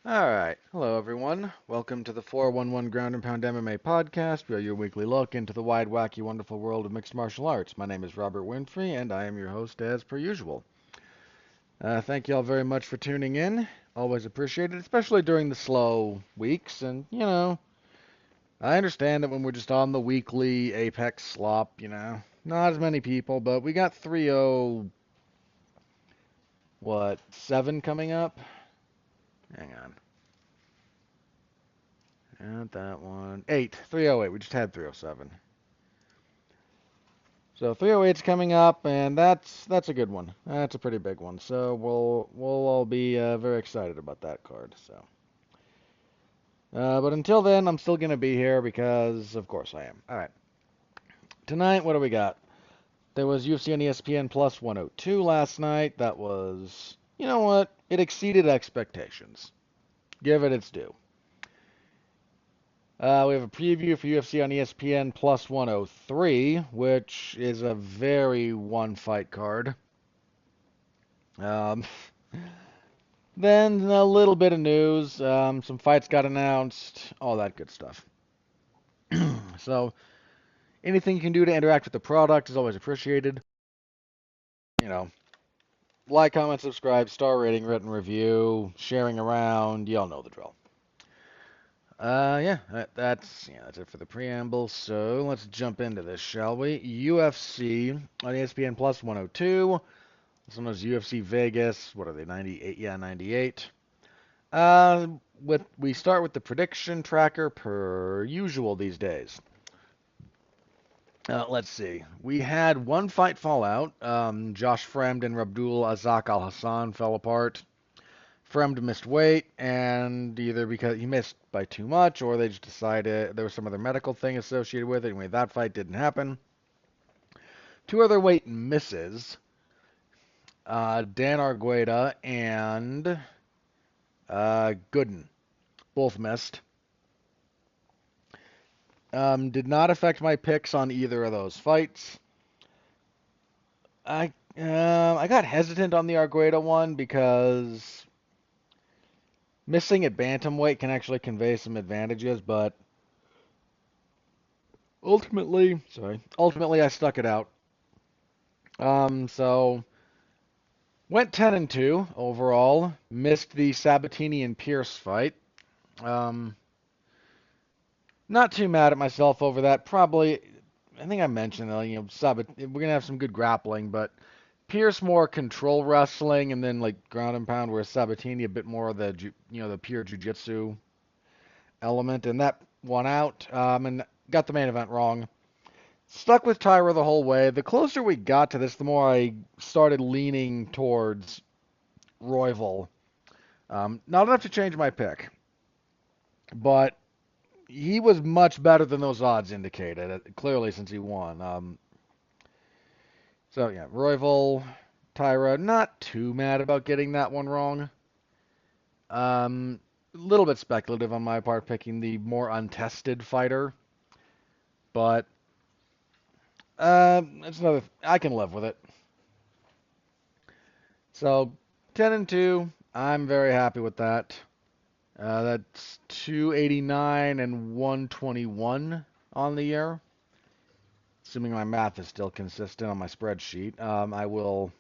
All right. Hello, everyone. Welcome to the 411 Ground and Pound MMA podcast. We are your weekly look into the wide, wacky, wonderful world of mixed martial arts. My name is Robert Winfrey, and I am your host as per usual. Thank you all very much for tuning in. Always appreciated, especially during the slow weeks. And, I understand that when we're just on the weekly Apex slop, not as many people, but we got 7 coming up? Hang on. Not that one. 308. We just had 307. So 308's coming up, and that's a good one. That's a pretty big one. So we'll all be very excited about that card. So, but until then, I'm still gonna be here because of course I am. All right. Tonight, what do we got? There was UFC on ESPN Plus 102 last night. That was, you know what? It exceeded expectations. Give it its due. We have a preview for UFC on ESPN Plus 103, which is a very one fight card. Um, then a little bit of news. Some fights got announced, all that good stuff. So anything you can do to interact with the product is always appreciated. You know, like, comment, subscribe, star rating, written review, sharing around. You all know the drill. That's it for the preamble. So let's jump into this, shall we? UFC on ESPN Plus 102. This one was UFC Vegas. What are they? 98? Yeah, 98. We start with the prediction tracker per usual these days. Let's see. We had one fight fall out. Josh Fremd and Rabdul Azak Al Hassan fell apart. Fremd missed weight, and either because he missed by too much, or they just decided there was some other medical thing associated with it. Anyway, that fight didn't happen. Two other weight misses. Dan Argueta and Gooden both missed. Did not affect my picks on either of those fights. I got hesitant on the Argueta one because missing at bantamweight can actually convey some advantages, but ultimately I stuck it out. So went 10-2 overall. Missed the Sabatini and Pierce fight. Um, Not too mad at myself over that. Probably, I think I mentioned that, we're gonna have some good grappling, but Pierce more control wrestling and then like ground and pound, whereas Sabatini a bit more of the pure jujitsu element, and that won out. And got the main event wrong. Stuck with Tyra the whole way. The closer we got to this, the more I started leaning towards Royval. Not enough to change my pick, but he was much better than those odds indicated, clearly since he won. So yeah, Royval, Tyra, not too mad about getting that one wrong. A little bit speculative on my part picking the more untested fighter, but it's another. I can live with it. So 10-2, I'm very happy with that. That's 289 and 121 on the year. Assuming my math is still consistent on my spreadsheet. I will,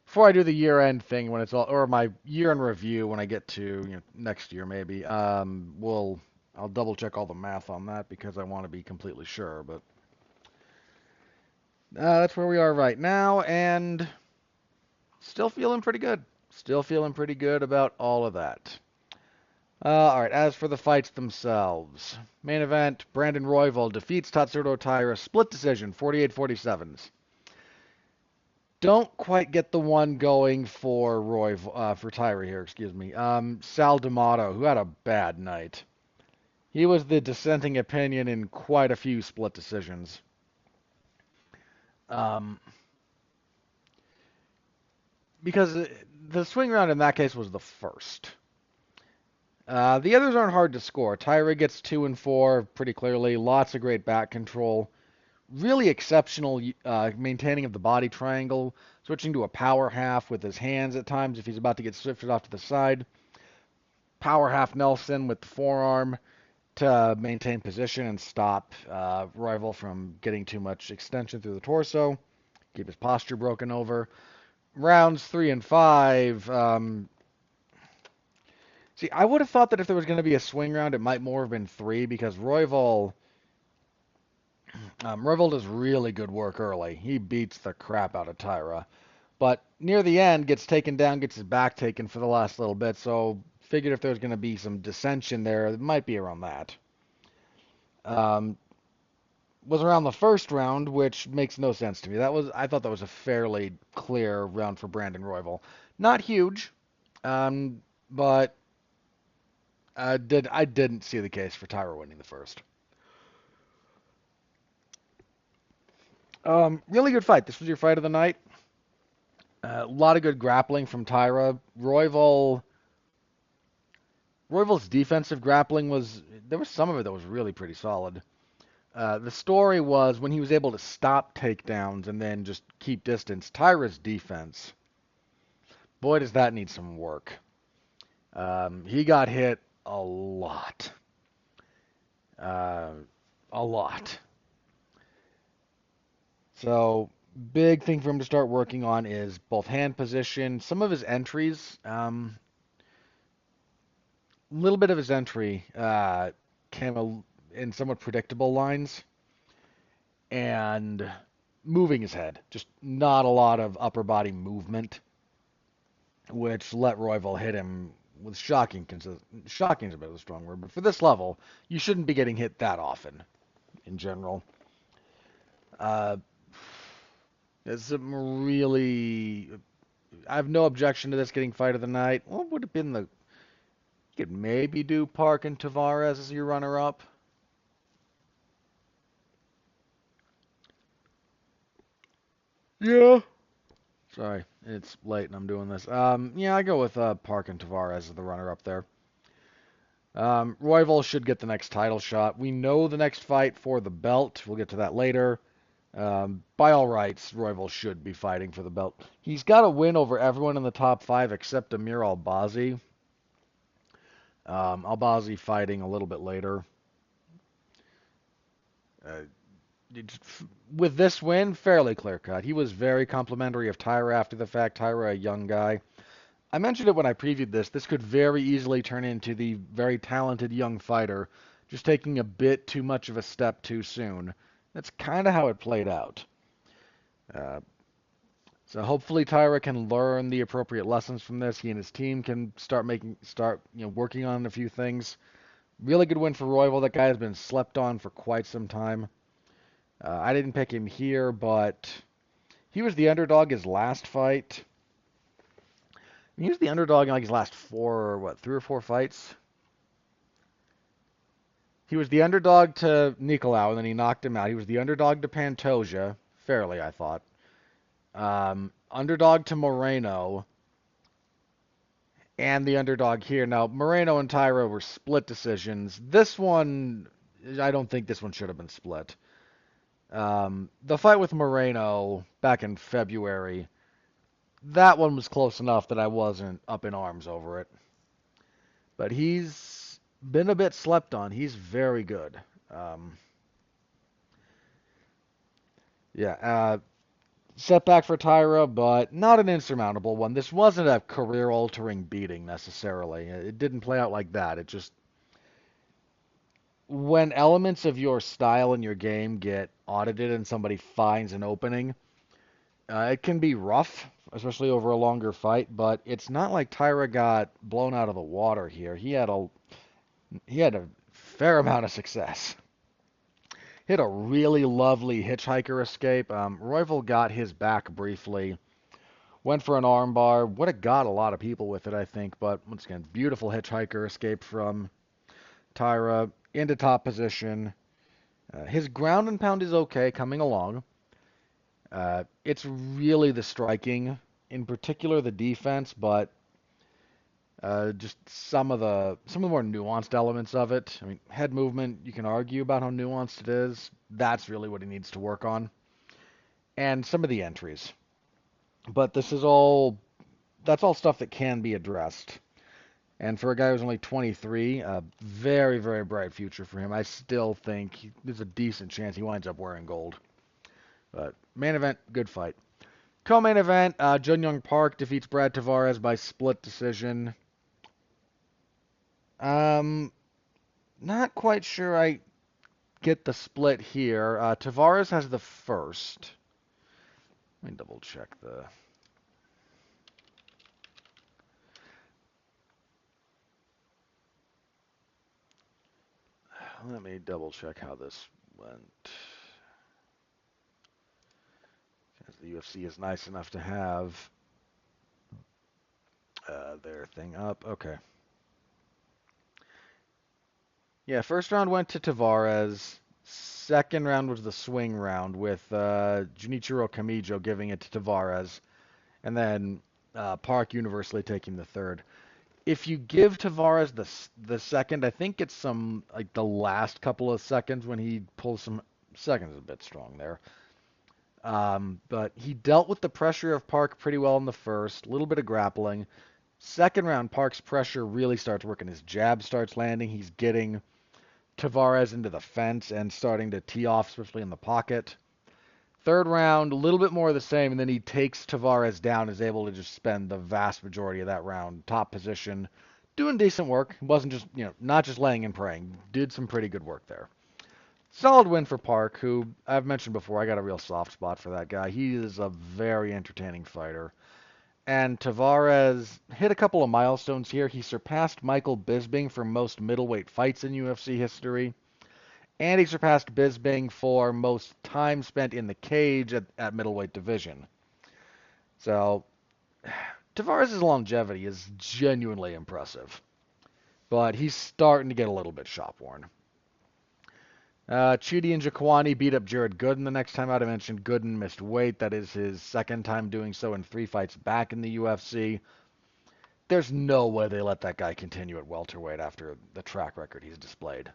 before I do the year-end thing when it's all, or my year-end review when I get to next year maybe. I'll double check all the math on that because I want to be completely sure. But that's where we are right now, and still feeling pretty good. Still feeling pretty good about all of that. All right, as for the fights themselves. Main event, Brandon Royval defeats Tatsuro Taira, split decision, 48-47s. Don't quite get the one going for for Taira here, excuse me. Sal D'Amato, who had a bad night. He was the dissenting opinion in quite a few split decisions. Um, because the swing round in that case was the first. The others aren't hard to score. Tyra gets 2 and 4 pretty clearly. Lots of great back control. Really exceptional maintaining of the body triangle. Switching to a power half with his hands at times if he's about to get shifted off to the side. power half Nelson with the forearm to maintain position and stop Royval from getting too much extension through the torso, keep his posture broken over. Rounds 3 and 5. See, I would have thought that if there was going to be a swing round, it might more have been 3 because Royval does really good work early. He beats the crap out of Tyra. But near the end, gets taken down, gets his back taken for the last little bit. So figured if there was going to be some dissension there, it might be around that. Um, was around the first round, which makes no sense to me. I thought that was a fairly clear round for Brandon Royval. Not huge, but I didn't see the case for Tyra winning the first. Really good fight. This was your fight of the night. A lot of good grappling from Tyra. Royval's defensive grappling there was some of it that was really pretty solid. The story was when he was able to stop takedowns and then just keep distance. Tyra's defense, boy, does that need some work. He got hit a lot. Uh, a lot. So, big thing for him to start working on is both hand position. Some of his entries, little bit of his entry came in somewhat predictable lines and moving his head. Just not a lot of upper body movement, which let Royval hit him with shocking shocking is a bit of a strong word, but for this level, you shouldn't be getting hit that often in general. Uh, it's a really. I have no objection to this getting fight of the night. What would have been the? You could maybe do Park and Tavares as your runner-up. Yeah. Sorry, it's late and I'm doing this. Yeah, I go with Park and Tavares as the runner-up there. Royval should get the next title shot. We know the next fight for the belt. We'll get to that later. By all rights, Royval should be fighting for the belt. He's got a win over everyone in the top 5 except Amir Albazi. Albazi fighting a little bit later. Uh, with this win, fairly clear cut. He was very complimentary of Tyra after the fact. Tyra, a young guy. I mentioned it when I previewed this. This could very easily turn into the very talented young fighter just taking a bit too much of a step too soon. That's kind of how it played out. Uh, so hopefully Tyra can learn the appropriate lessons from this. He and his team can start working on a few things. Really good win for Royval. That guy has been slept on for quite some time. I didn't pick him here, but he was the underdog his last fight. He was the underdog in like his last 3 or 4 fights. He was the underdog to Nicolau, and then he knocked him out. He was the underdog to Pantoja, fairly, I thought. Underdog to Moreno, and the underdog here. Now, Moreno and Tyra were split decisions. This one, I don't think this one should have been split. The fight with Moreno back in February, that one was close enough that I wasn't up in arms over it. But he's been a bit slept on. He's very good. Yeah, setback for Tyra, but not an insurmountable one. This wasn't a career-altering beating necessarily. It didn't play out like that. It just when elements of your style and your game get audited and somebody finds an opening, it can be rough, especially over a longer fight. But it's not like Tyra got blown out of the water here. He had a fair amount of success. Hit a really lovely hitchhiker escape. Royval got his back briefly. Went for an armbar. Would have got a lot of people with it, I think. But once again, beautiful hitchhiker escape from Tyra into top position. His ground and pound is okay, coming along. It's really the striking, in particular the defense, but just some of the more nuanced elements of it. I mean, head movement, you can argue about how nuanced it is. That's really what he needs to work on. And some of the entries. But that's all stuff that can be addressed. And for a guy who's only 23, a very, very bright future for him. I still think there's a decent chance he winds up wearing gold. But main event, good fight. Co-main event, Jun Young Park defeats Brad Tavares by split decision. Um, Not quite sure I get the split here. Tavares has the first. Let me double check the. Let me double check how this went. As the UFC is nice enough to have their thing up. Okay. Yeah, first round went to Tavares. Second round was the swing round with Junichiro Kamijo giving it to Tavares, and then Park universally taking the third. If you give Tavares the second, I think it's some like the last couple of seconds when he pulls some seconds is a bit strong there. But he dealt with the pressure of Park pretty well in the first, a little bit of grappling. Second round, Park's pressure really starts working. His jab starts landing. He's getting Tavares into the fence and starting to tee off, especially in the pocket. Third round, a little bit more of the same, and then he takes Tavares down, is able to just spend the vast majority of that round top position, doing decent work. Wasn't just, not just laying and praying. Did some pretty good work there. Solid win for Park, who I've mentioned before. I got a real soft spot for that guy. He is a very entertaining fighter. And Tavares hit a couple of milestones here. He surpassed Michael Bisping for most middleweight fights in UFC history. And he surpassed Bisping for most time spent in the cage at middleweight division. So Tavares' longevity is genuinely impressive. But he's starting to get a little bit shop worn. Chidi and Jaquani beat up Jared Gooden the next time out. I mentioned Gooden missed weight. That is his second time doing so in 3 fights back in the UFC. There's no way they let that guy continue at welterweight after the track record he's displayed.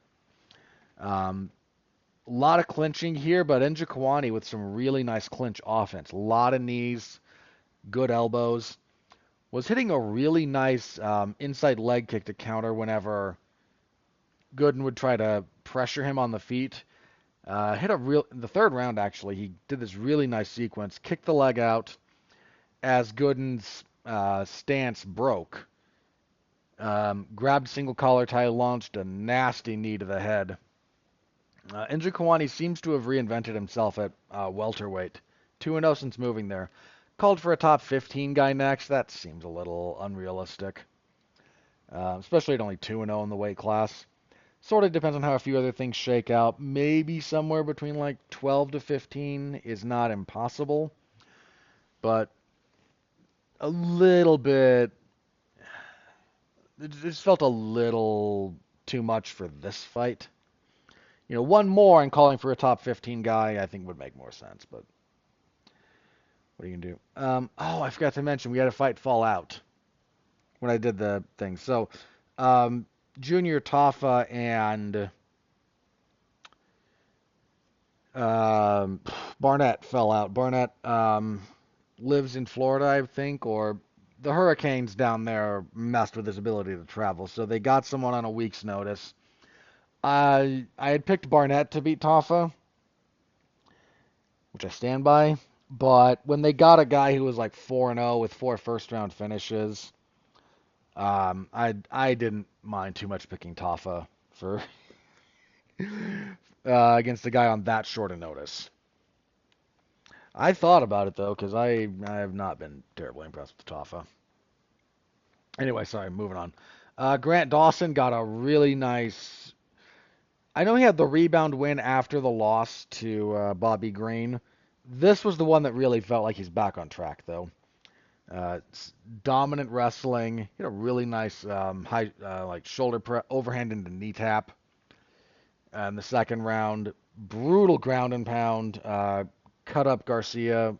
A lot of clinching here, but Njokuani with some really nice clinch offense. A lot of knees, good elbows. Was hitting a really nice inside leg kick to counter whenever Gooden would try to pressure him on the feet. The third round actually, he did this really nice sequence, kicked the leg out as Gooden's stance broke. Grabbed single collar tie, launched a nasty knee to the head. Njokuani seems to have reinvented himself at welterweight. 2-0 since moving there. Called for a top 15 guy next. That seems a little unrealistic. Especially at only 2-0 in the weight class. Sort of depends on how a few other things shake out. Maybe somewhere between like 12 to 15 is not impossible. But a little bit... It just felt a little too much for this fight. One more and calling for a top 15 guy, I think would make more sense. But what are you gonna do? I forgot to mention we had a fight fall out when I did the thing. So, Junior Tafa and Barnett fell out. Barnett lives in Florida, I think, or the hurricanes down there messed with his ability to travel. So they got someone on a week's notice. I had picked Barnett to beat Tafa, which I stand by. But when they got a guy who was like 4-0 with 4 first-round finishes, I didn't mind too much picking Tafa for against a guy on that short a notice. I thought about it though, because I have not been terribly impressed with Tafa. Anyway, sorry, moving on. Grant Dawson got a really nice. I know he had the rebound win after the loss to Bobby Green. This was the one that really felt like he's back on track, though. Dominant wrestling. He had a really nice high like shoulder overhand into knee tap. In the second round, brutal ground and pound. Cut up Garcia.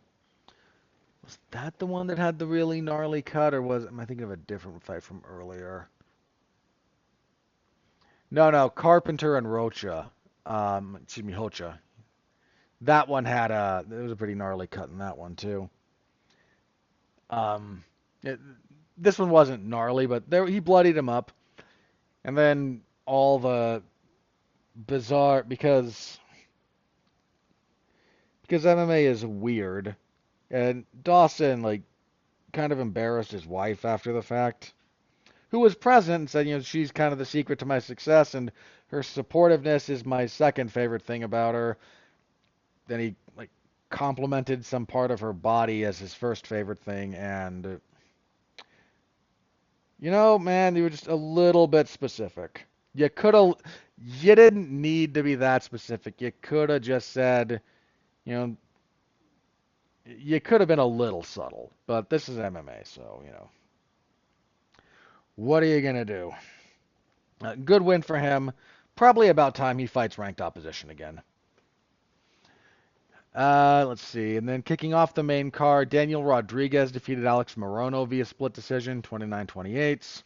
Was that the one that had the really gnarly cut, or am I thinking of a different fight from earlier? No, Carpenter and Rocha. Excuse me, Hocha. That one there was a pretty gnarly cut in that one too. Um, it, this one wasn't gnarly, but he bloodied him up, and then all the bizarre because MMA is weird, and Dawson like kind of embarrassed his wife after the fact, who was present and said, she's kind of the secret to my success, and her supportiveness is my second favorite thing about her. Then he like complimented some part of her body as his first favorite thing, and man, you were just a little bit specific. You didn't need to be that specific. You could have just said, you know, you could have been a little subtle, but this is MMA, so, what are you going to do? Good win for him. Probably about time he fights ranked opposition again. Let's see. And then kicking off the main card, Daniel Rodriguez defeated Alex Morono via split decision, 29-28.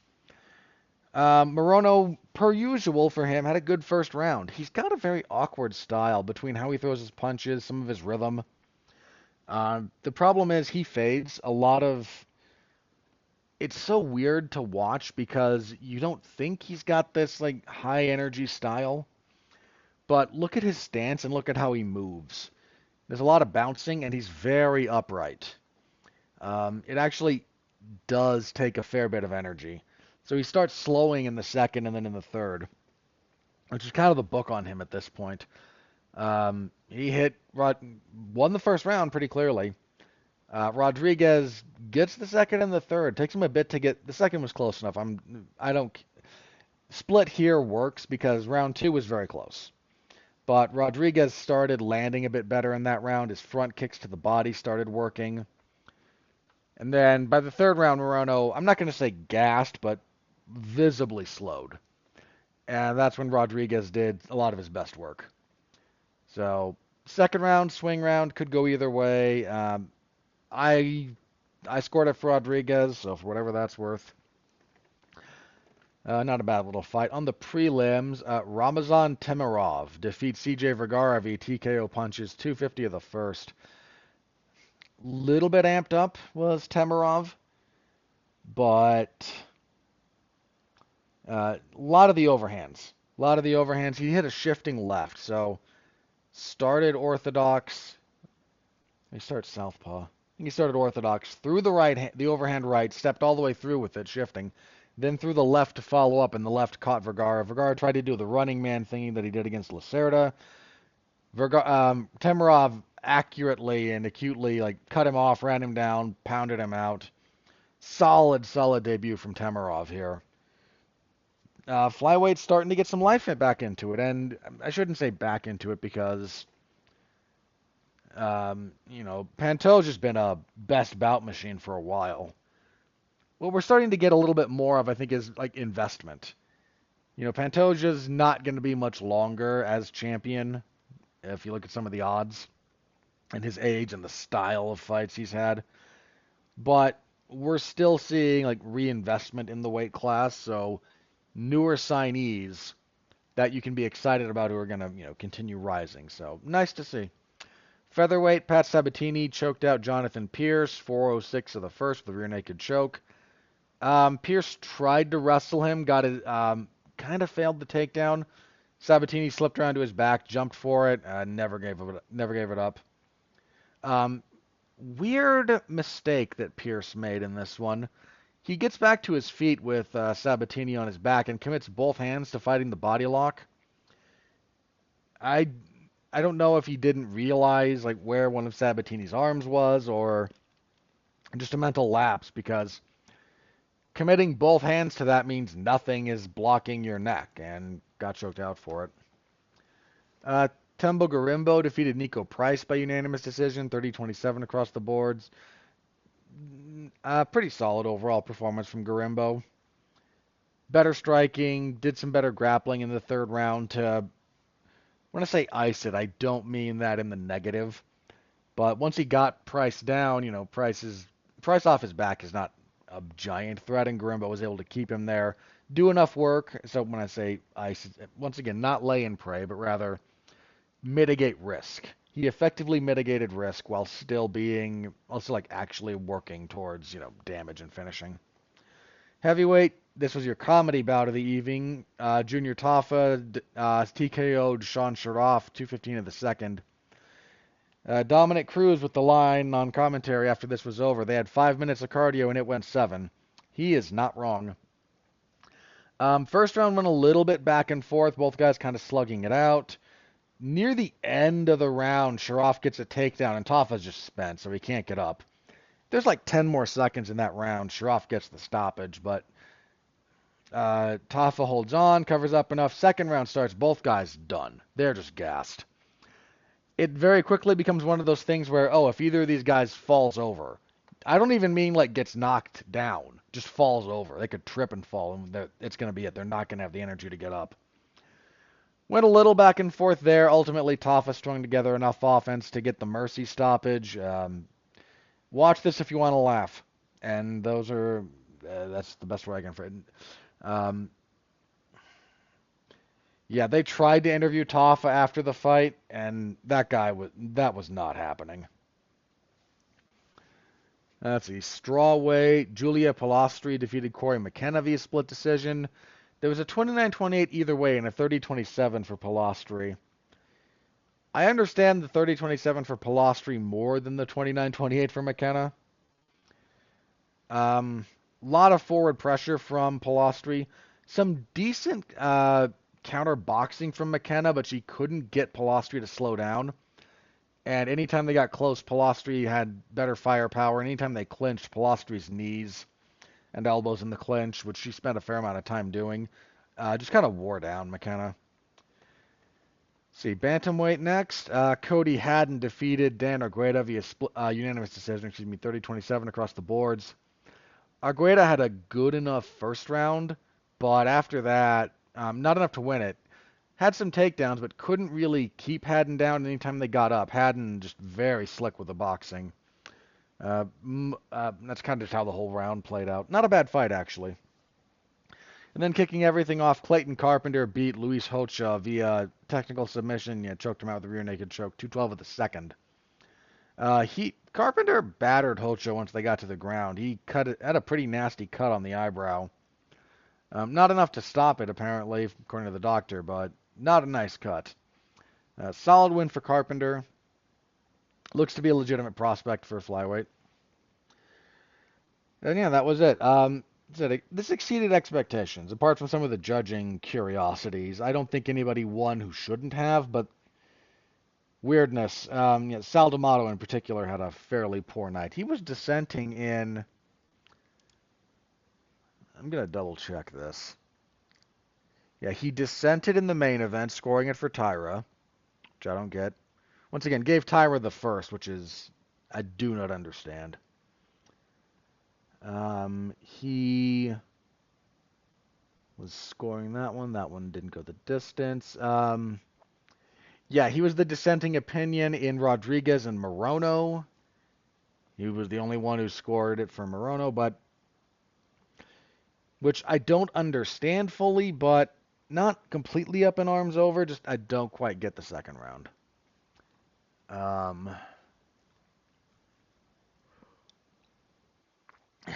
Morono, per usual for him, had a good first round. He's got a very awkward style between how he throws his punches, some of his rhythm. The problem is he fades a lot of. It's so weird to watch because you don't think he's got this like high energy style, but look at his stance and look at how he moves. There's a lot of bouncing and he's very upright. It actually does take a fair bit of energy. So he starts slowing in the second and then in the third, which is kind of the book on him at this point. He won the first round pretty clearly. Rodriguez gets the second and the third. Takes him a bit to get the second was close enough. I don't split here works because round two was very close. But Rodriguez started landing a bit better in that round. His front kicks to the body started working. And then by the third round, Morono, I'm not going to say gassed, but visibly slowed. And that's when Rodriguez did a lot of his best work. So second round, swing round, could go either way. I scored it for Rodriguez, so for whatever that's worth. Not a bad little fight. On the prelims, Ramazan Temirov defeats CJ Vergara via TKO punches, 250 of the first. Little bit amped up was Temirov, but a lot of the overhands. A lot of the overhands. He hit a shifting left, so started orthodox. He started southpaw. He started orthodox, threw the overhand right, stepped all the way through with it, shifting, then threw the left to follow up, and the left caught Vergara. Vergara tried to do the running man thingy that he did against Lacerda. Temirov accurately and acutely cut him off, ran him down, pounded him out. Solid debut from Temirov here. Flyweight's starting to get some life back into it, and I shouldn't say back into it because Pantoja's just been a best bout machine for a while. What we're starting to get a little bit more of, I think, is investment. Pantoja's not going to be much longer as champion if you look at some of the odds and his age and the style of fights he's had. But we're still seeing reinvestment in the weight class, so newer signees that you can be excited about who are going to continue rising. So nice to see. Featherweight, Pat Sabatini choked out Jonathan Pierce, 406 of the first with a rear naked choke. Pierce tried to wrestle him, got it, kind of failed the takedown. Sabatini slipped around to his back, jumped for it, never gave it up. Weird mistake that Pierce made in this one. He gets back to his feet with Sabatini on his back and commits both hands to fighting the body lock. I don't know if he didn't realize where one of Sabatini's arms was or just a mental lapse, because committing both hands to that means nothing is blocking your neck, and got choked out for it. Tembo Garimbo defeated Nico Price by unanimous decision, 30-27 across the boards. Pretty solid overall performance from Garimbo. Better striking, did some better grappling in the third round to, when I say ice it, I don't mean that in the negative. But once he got Price down, Price off his back is not a giant threat, and Garimbo was able to keep him there, do enough work. So when I say ice, once again, not lay and pray, but rather mitigate risk. He effectively mitigated risk while still being also actually working towards damage and finishing. Heavyweight, this was your comedy bout of the evening. Junior Tafa TKO'd Sean Sharaf, 2:15 of the second. Dominic Cruz with the line on commentary after this was over. They had 5 minutes of cardio and it went 7. He is not wrong. First round went a little bit back and forth, both guys kind of slugging it out. Near the end of the round, Sharaf gets a takedown and Tafa's just spent, so he can't get up. There's like 10 more seconds in that round. Sharaf gets the stoppage, but Tafa holds on, covers up enough. Second round starts, both guys done. They're just gassed. It very quickly becomes one of those things where, oh, if either of these guys falls over, I don't even mean like gets knocked down, just falls over. They could trip and fall, and it's going to be it. They're not going to have the energy to get up. Went a little back and forth there. Ultimately, Tafa strung together enough offense to get the mercy stoppage. Watch this if you want to laugh. And those are, that's the best way I can phrase it. Yeah, they tried to interview Tafa after the fight, and that was not happening. Let's see. Strawweight, Julia Pilastri defeated Corey McKenna via split decision. There was a 29-28 either way and a 30-27 for Pilastri. I understand the 30-27 for Pilastri more than the 29-28 for McKenna. Lot of forward pressure from Pilastri. Some decent counter boxing from McKenna, but she couldn't get Pilastri to slow down. And anytime they got close, Pilastri had better firepower. Anytime they clinched, Pilastri's knees and elbows in the clinch, which she spent a fair amount of time doing, just kind of wore down McKenna. See, bantamweight next. Cody Haddon defeated Dan Argueta via unanimous decision, 30-27 across the boards. Argueta had a good enough first round, but after that, not enough to win it. Had some takedowns, but couldn't really keep Haddon down anytime they got up. Haddon just very slick with the boxing. That's kind of just how the whole round played out. Not a bad fight, actually. And then kicking everything off, Clayton Carpenter beat Luis Hocha via technical submission. Yeah, choked him out with a rear naked choke, 2:12 of the second. Carpenter battered Hocha once they got to the ground. He had a pretty nasty cut on the eyebrow. Not enough to stop it, apparently, according to the doctor, but not a nice cut. Solid win for Carpenter. Looks to be a legitimate prospect for a flyweight. And yeah, that was it. This exceeded expectations, apart from some of the judging curiosities. I don't think anybody won who shouldn't have, but weirdness. Sal D'Amato in particular had a fairly poor night. He was dissenting in... I'm going to double check this. Yeah, he dissented in the main event, scoring it for Tyra, which I don't get. Once again, gave Tyra the first, which is... I do not understand. He was scoring that one. That one didn't go the distance. Yeah, he was the dissenting opinion in Rodriguez and Morono. He was the only one who scored it for Morono, but which I don't understand fully, but not completely up in arms over. Just I don't quite get the second round.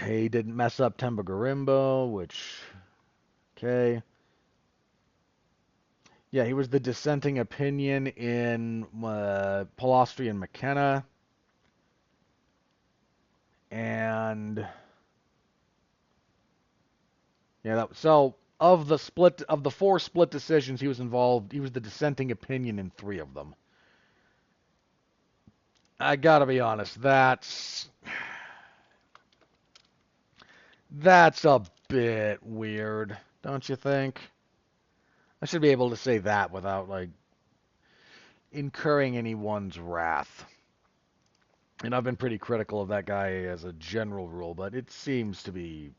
He didn't mess up Temba Garimbo, which okay. Yeah, he was the dissenting opinion in Pilastri and McKenna. And yeah, so of the 4 split decisions he was involved, he was the dissenting opinion in 3 of them. I gotta be honest, that's a bit weird, don't you think? I should be able to say that without, like, incurring anyone's wrath. And I've been pretty critical of that guy as a general rule, but it seems to be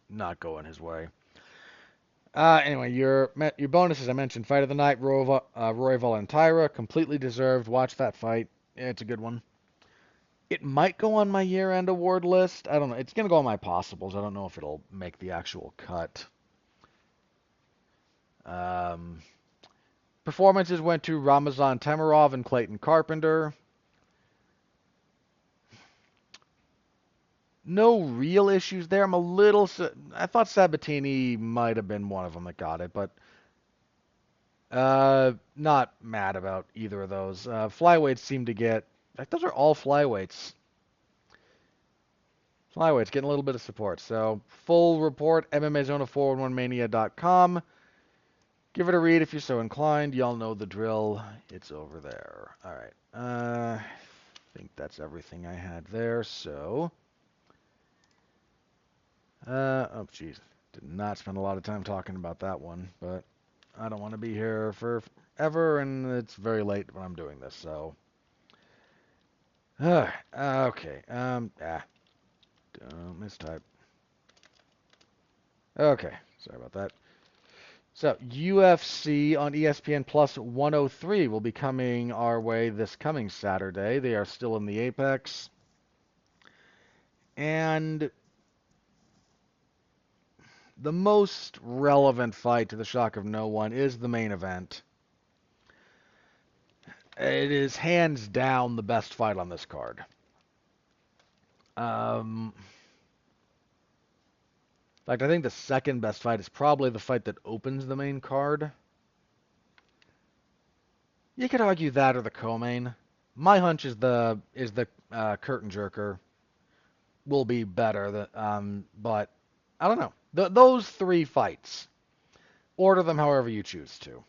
not going his way. Anyway, your bonuses I mentioned. Fight of the night, Roy Valentira, completely deserved. Watch that fight. It's a good one. It might go on my year-end award list. I don't know. It's going to go on my possibles. I don't know if it'll make the actual cut. Performances went to Ramazan Temirov and Clayton Carpenter. No real issues there. I thought Sabatini might have been one of them that got it, but not mad about either of those. Flyweights seem to get, like, those are all flyweights. Flyweights getting a little bit of support. So full report, MMAZona411mania.com. Give it a read if you're so inclined. Y'all know the drill. It's over there. All right. I think that's everything I had there. So, oh, jeez. Did not spend a lot of time talking about that one, but I don't want to be here forever, and it's very late when I'm doing this, so. Okay. Don't mistype. Okay. Sorry about that. So, UFC on ESPN Plus 103 will be coming our way this coming Saturday. They are still in the Apex. And the most relevant fight, to the shock of no one, is the main event. It is hands down the best fight on this card. In fact, I think the second best fight is probably the fight that opens the main card. You could argue that or the co-main. My hunch is the curtain jerker will be better. But I don't know. Those three fights, order them however you choose to.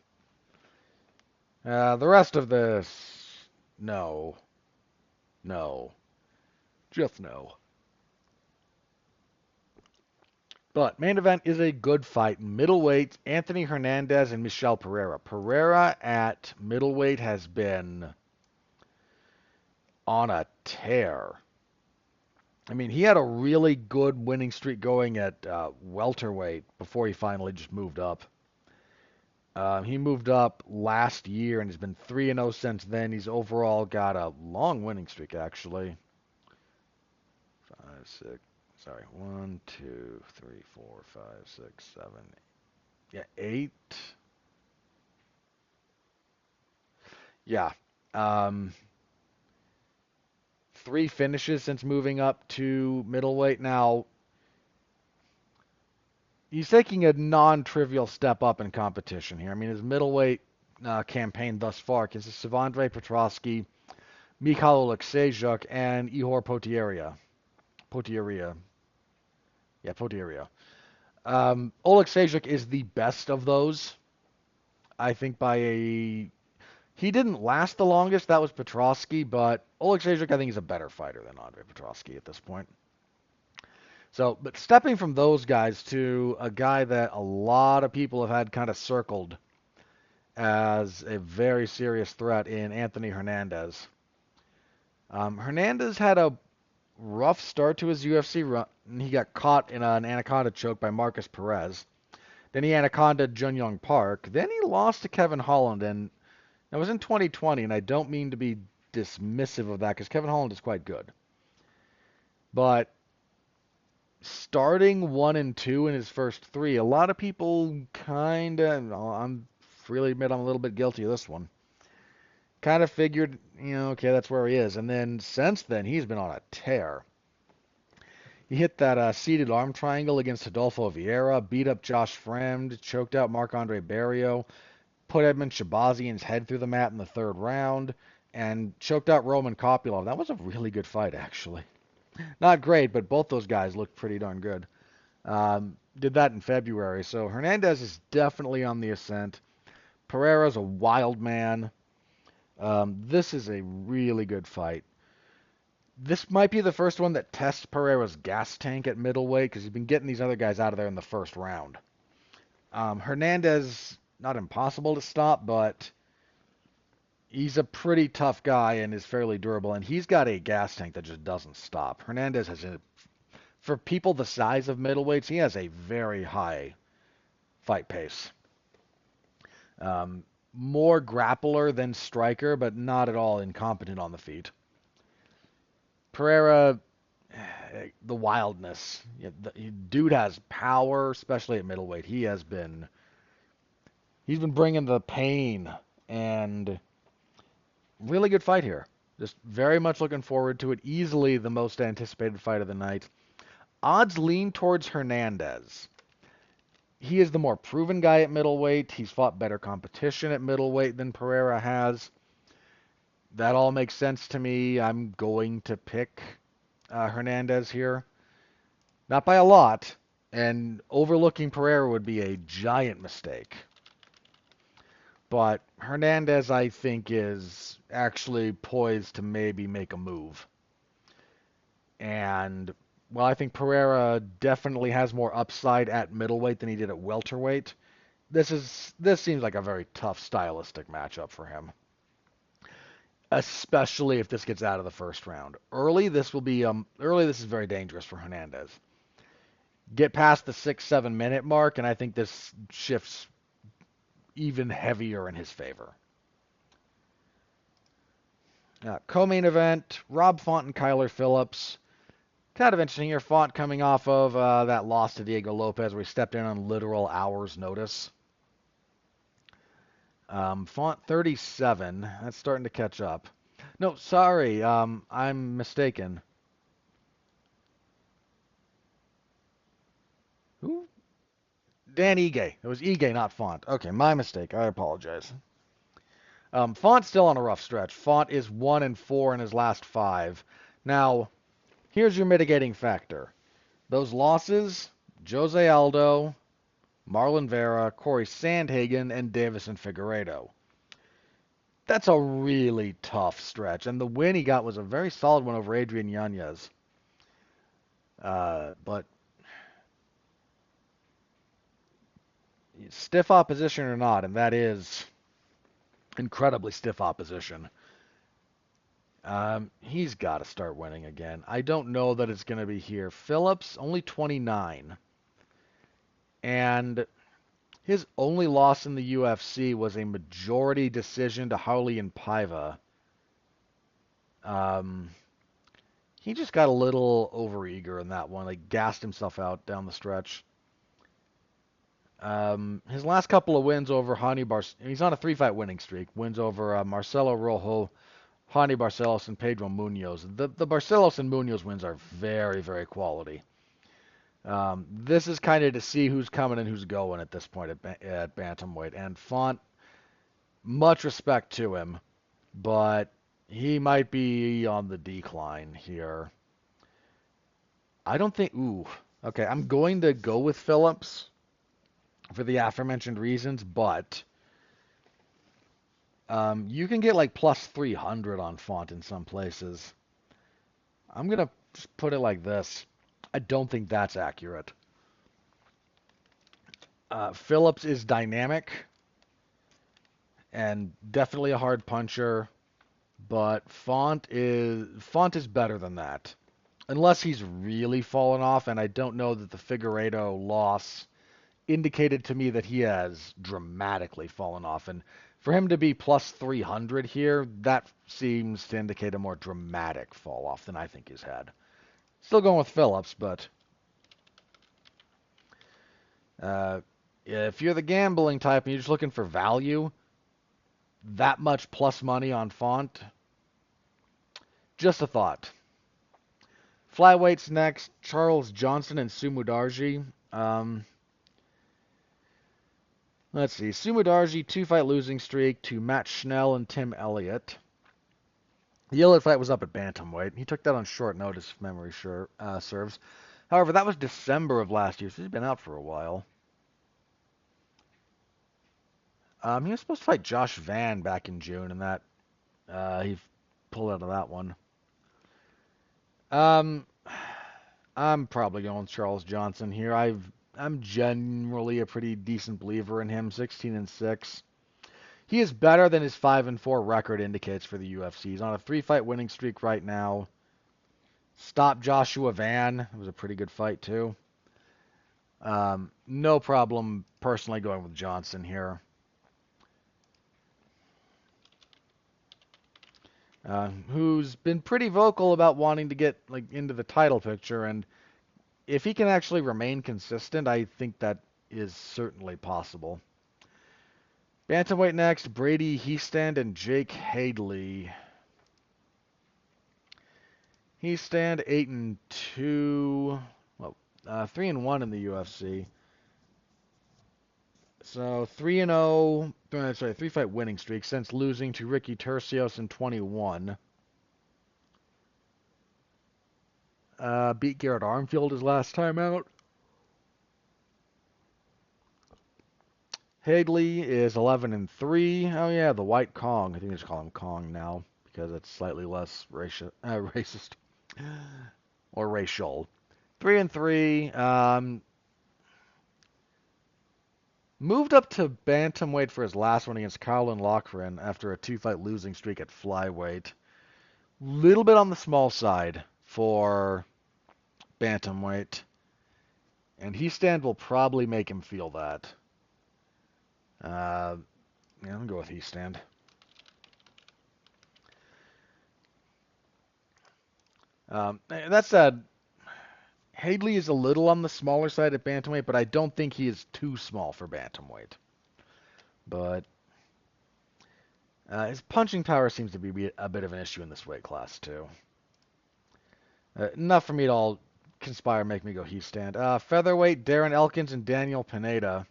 The rest of this, no, just no. But main event is a good fight. Middleweight, Anthony Hernandez and Michel Pereira. Pereira at middleweight has been on a tear. I mean, he had a really good winning streak going at welterweight before he finally just moved up. He moved up last year and has been 3-0 since then. He's overall got a long winning streak, actually. 1, 2, 3, 4, 5, 6, 7, 8. Yeah, 8. Yeah. 3 finishes since moving up to middleweight. Now, he's taking a non-trivial step up in competition here. I mean, his middleweight campaign thus far consists of Andrei Petroski, Mikhail Oleksiejczuk, and Ihor Potieria. Yeah, Potieria. Oleksiejczuk is the best of those. I think by a... He didn't last the longest. That was Petroski, but Oleksiejczuk, I think, is a better fighter than Andrei Petroski at this point. So, but stepping from those guys to a guy that a lot of people have had kind of circled as a very serious threat in Anthony Hernandez. Hernandez had a rough start to his UFC run. He got caught in an anaconda choke by Marcus Perez. Then he anaconda Jun Young Park. Then he lost to Kevin Holland, and that was in 2020, and I don't mean to be dismissive of that because Kevin Holland is quite good. But starting 1-2 in his first 3, a lot of people kind of, I'm freely admit I'm a little bit guilty of this one, kind of figured, okay, that's where he is. And then since then, he's been on a tear. He hit that seated arm triangle against Adolfo Vieira, beat up Josh Fremd, choked out Marc-Andre Barrio, put Edmund Shabazian's head through the mat in the 3rd round, and choked out Roman Kopylov. That was a really good fight, actually. Not great, but both those guys looked pretty darn good. Did that in February, so Hernandez is definitely on the ascent. Pereira's a wild man. This is a really good fight. This might be the first one that tests Pereira's gas tank at middleweight because he's been getting these other guys out of there in the 1st round. Hernandez, not impossible to stop, but he's a pretty tough guy and is fairly durable, and he's got a gas tank that just doesn't stop. Hernandez has for people the size of middleweights, he has a very high fight pace. More grappler than striker, but not at all incompetent on the feet. Pereira, the wildness. The dude has power, especially at middleweight. He's been bringing the pain, and really good fight here. Just very much looking forward to it. Easily the most anticipated fight of the night. Odds lean towards Hernandez. He is the more proven guy at middleweight. He's fought better competition at middleweight than Pereira has. That all makes sense to me. I'm going to pick Hernandez here. Not by a lot, and overlooking Pereira would be a giant mistake. But Hernandez, I think, is actually poised to maybe make a move. And, well, I think Pereira definitely has more upside at middleweight than he did at welterweight. This seems like a very tough stylistic matchup for him, especially if this gets out of the first round. Early, this is very dangerous for Hernandez. Get past the 6-7 minute mark, and I think this shifts even heavier in his favor. Co-main event: Rob Font and Kyler Phillips. Kind of interesting here. Font coming off of that loss to Diego Lopez, where he stepped in on literal hours' notice. Font 37. That's starting to catch up. No, sorry. I'm mistaken. Who? Dan Ige. It was Ige, not Font. Okay, my mistake. I apologize. Font's still on a rough stretch. Font is 1-4 in his last 5. Now, here's your mitigating factor. Those losses: Jose Aldo, Marlon Vera, Corey Sandhagen, and Davison Figueiredo. That's a really tough stretch, and the win he got was a very solid one over Adrian Yanez. But stiff opposition or not, and that is incredibly stiff opposition. He's got to start winning again. I don't know that it's going to be here. Phillips, only 29. And his only loss in the UFC was a majority decision to Raulian Paiva. He just got a little overeager in that one. Like, gassed himself out down the stretch. His last couple of wins over he's on a 3-fight winning streak. Wins over Marcelo Rojo, Hani Barcelos, and Pedro Munoz. The Barcelos and Munoz wins are very, very quality. This is kind of to see who's coming and who's going at this point at bantamweight. And Font, much respect to him, but he might be on the decline here. I don't think... Ooh. Okay, I'm going to go with Phillips for the aforementioned reasons, but you can get like plus 300 on Font in some places. I'm going to just put it like this. I don't think that's accurate. Phillips is dynamic and definitely a hard puncher, but Font is better than that. Unless he's really fallen off, and I don't know that the Figueiredo loss indicated to me that he has dramatically fallen off. And for him to be plus 300 here, that seems to indicate a more dramatic fall off than I think he's had. Still going with Phillips, but if you're the gambling type and you're just looking for value, that much plus money on Font, just a thought. Flyweights next: Charles Johnson and Sumudarji. Let's see. Sumudarji, 2-fight losing streak to Matt Schnell and Tim Elliott. The Elliott fight was up at bantamweight. He took that on short notice, if memory serves. However, that was December of last year, so he's been out for a while. He was supposed to fight Josh Van back in June, and that he pulled out of that one. I'm probably going with Charles Johnson here. I'm generally a pretty decent believer in him. 16-6. He is better than his 5-4 record indicates for the UFC. He's on a 3-fight winning streak right now. Stopped Joshua Van. It was a pretty good fight too. No problem personally going with Johnson here. Who's been pretty vocal about wanting to get into the title picture, and if he can actually remain consistent, I think that is certainly possible. Bantamweight next: Brady Hiestand and Jake Hadley. Hiestand 8-2. Well, 3-1 in the UFC. So 3-0, sorry, 3-fight winning streak since losing to Ricky Tercios in 21. Beat Garrett Armfield his last time out. Hagley is 11-3. Oh yeah, the White Kong. I think they just call him Kong now because it's slightly less racist or racial. 3-3. Moved up to bantamweight for his last one against Colin Loughran after a 2-fight losing streak at flyweight. Little bit on the small side for bantamweight, and Heastand will probably make him feel that. Yeah, I'm gonna go with Heastand. That said, Hadley is a little on the smaller side at bantamweight, but I don't think he is too small for bantamweight. But his punching power seems to be a bit of an issue in this weight class too. Enough for me to all conspire and make me go Heastand. Featherweight, Darren Elkins and Daniel Pineda.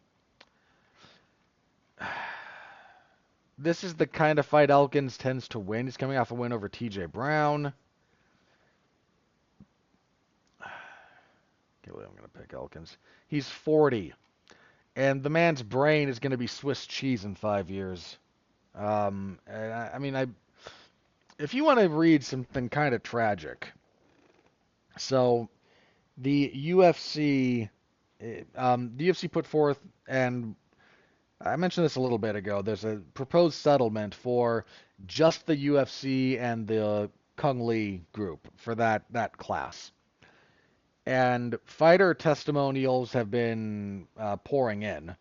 This is the kind of fight Elkins tends to win. He's coming off a win over TJ Brown. I'm going to pick Elkins. He's 40. And the man's brain is going to be Swiss cheese in 5 years. If you want to read something kind of tragic. So, the UFC put forth, and I mentioned this a little bit ago, there's a proposed settlement for just the UFC and the Kung Lee group for that class. And fighter testimonials have been pouring in.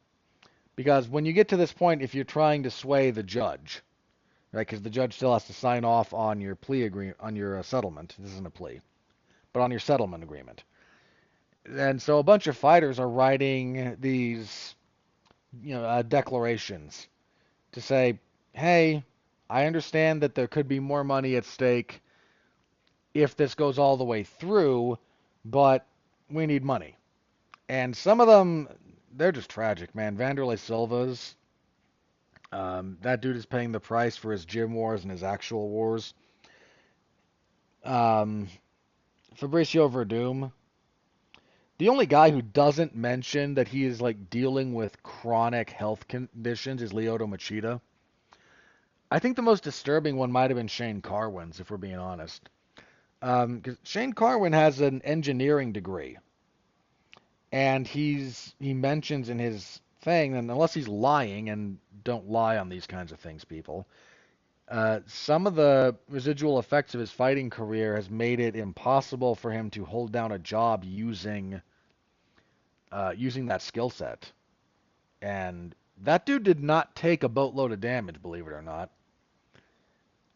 Because when you get to this point, if you're trying to sway the judge, right, because the judge still has to sign off on your plea agreement, on your settlement. This isn't a plea, but on your settlement agreement. And so a bunch of fighters are writing these, declarations to say, hey, I understand that there could be more money at stake if this goes all the way through, but we need money. And some of them, they're just tragic, man. Vanderlei Silva's, that dude is paying the price for his gym wars and his actual wars. Fabricio Verdum, the only guy who doesn't mention that he is like dealing with chronic health conditions is Lyoto Machida. I think the most disturbing one might have been Shane Carwin's, if we're being honest. Because Shane Carwin has an engineering degree. And he mentions in his thing, and unless he's lying, and don't lie on these kinds of things, people, some of the residual effects of his fighting career has made it impossible for him to hold down a job using that skill set. And that dude did not take a boatload of damage, believe it or not.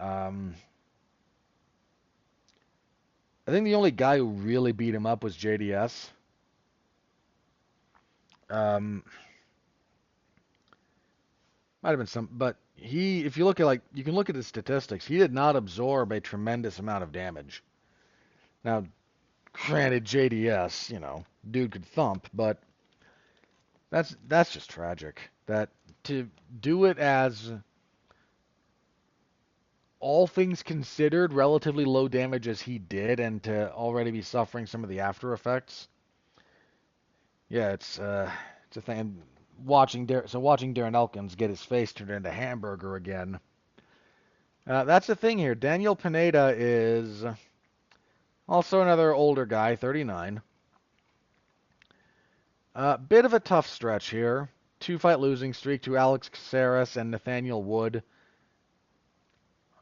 I think the only guy who really beat him up was JDS. Might have been some, but if you look at you can look at his statistics, he did not absorb a tremendous amount of damage. Now, granted, JDS, dude could thump, but that's just tragic. That to do it as all things considered, relatively low damage as he did, and to already be suffering some of the after effects. Yeah, it's a thing. Watching Darren Elkins get his face turned into hamburger again. That's the thing here. Daniel Pineda is also another older guy, 39. Bit of a tough stretch here. 2-fight losing streak to Alex Caceres and Nathaniel Wood.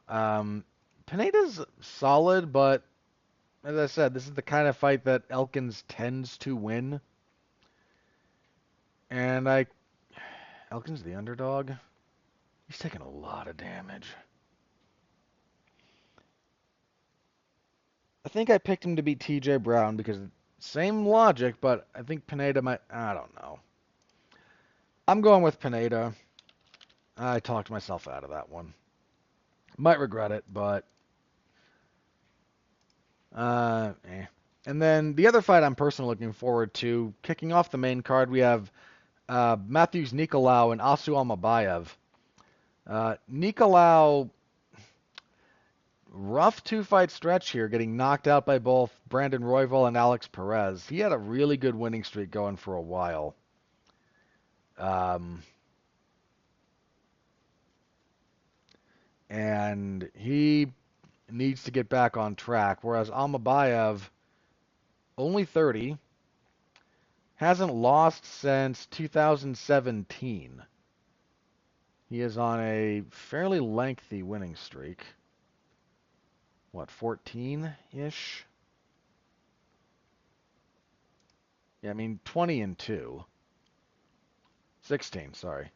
Pineda's solid, but as I said, this is the kind of fight that Elkins tends to win. And Elkins the underdog. He's taking a lot of damage. I think I picked him to beat TJ Brown because same logic, but I think Pineda might. I don't know. I'm going with Pineda. I talked myself out of that one. Might regret it, but And then the other fight I'm personally looking forward to, kicking off the main card, we have Matthews Nicolau and Asu Almabayev. Nicolau, rough two-fight stretch here, getting knocked out by both Brandon Royval and Alex Perez. He had a really good winning streak going for a while. And he needs to get back on track, whereas Almabayev, only 30, hasn't lost since 2017. He is on a fairly lengthy winning streak. What, 14-ish? Yeah, I mean, 20-2. 16, sorry.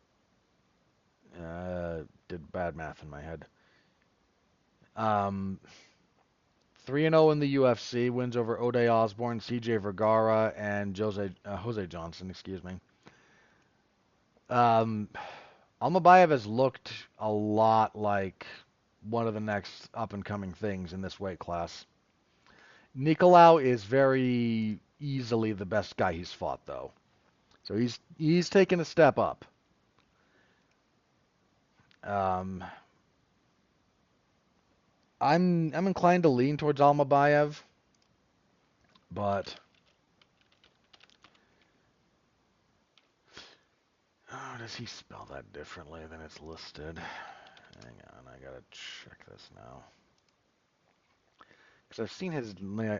Did bad math in my head. 3-0 in the UFC, wins over O'Day Osborne, CJ Vergara, and Jose Johnson, excuse me. Almabayev has looked a lot like one of the next up-and-coming things in this weight class. Nicolau is very easily the best guy he's fought, though. So he's taken a step up. I'm inclined to lean towards Almabayev, but does he spell that differently than it's listed? Hang on, I gotta check this now. Because I've seen his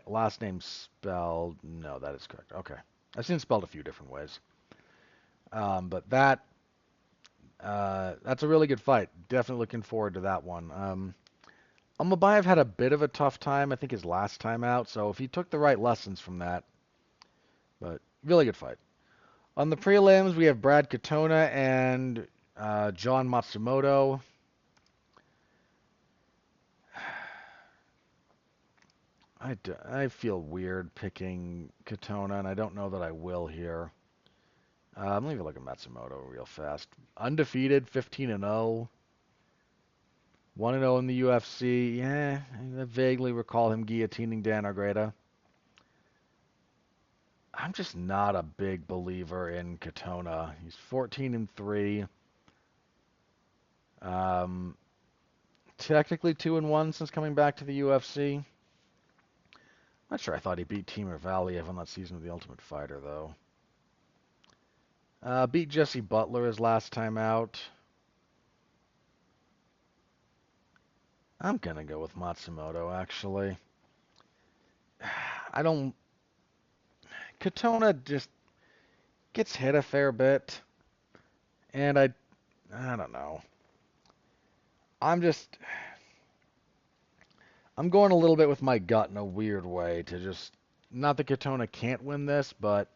last name spelled. No, that is correct. Okay, I've seen it spelled a few different ways. But that's a really good fight. Definitely looking forward to that one. Almabayev had a bit of a tough time, I think, his last time out. So if he took the right lessons from that, but really good fight. On the prelims, we have Brad Katona and John Matsumoto. I feel weird picking Katona, and I don't know that I will here. Let me look at Matsumoto real fast. Undefeated, 15-0. 1-0 in the UFC. Yeah, I vaguely recall him guillotining Dan Argueta. I'm just not a big believer in Katona. He's 14-3. Technically 2-1 since coming back to the UFC. Not sure I thought he beat Timur Valiev on that season of The Ultimate Fighter, though. Beat Jesse Butler his last time out. I'm going to go with Matsumoto, actually. Katona just gets hit a fair bit. And I don't know. I'm going a little bit with my gut in a weird way to just, not that Katona can't win this, but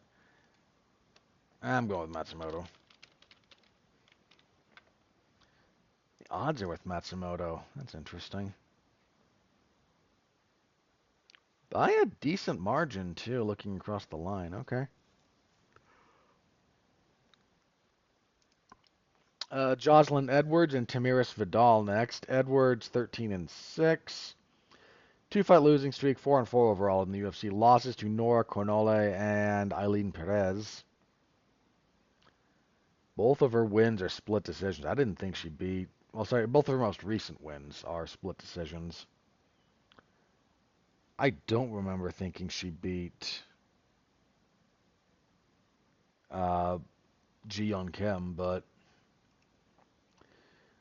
I'm going with Matsumoto. The odds are with Matsumoto. That's interesting. By a decent margin, too, looking across the line. Okay. Jocelyn Edwards and Tamiris Vidal next. Edwards, 13-6. Two-fight losing streak, 4-4 overall in the UFC. Losses to Nora Cornole and Eileen Perez. Both of her wins are split decisions. I didn't think she beat... Well, sorry, both of her most recent wins are split decisions. I don't remember thinking she beat Ji-Yeon Kim, but...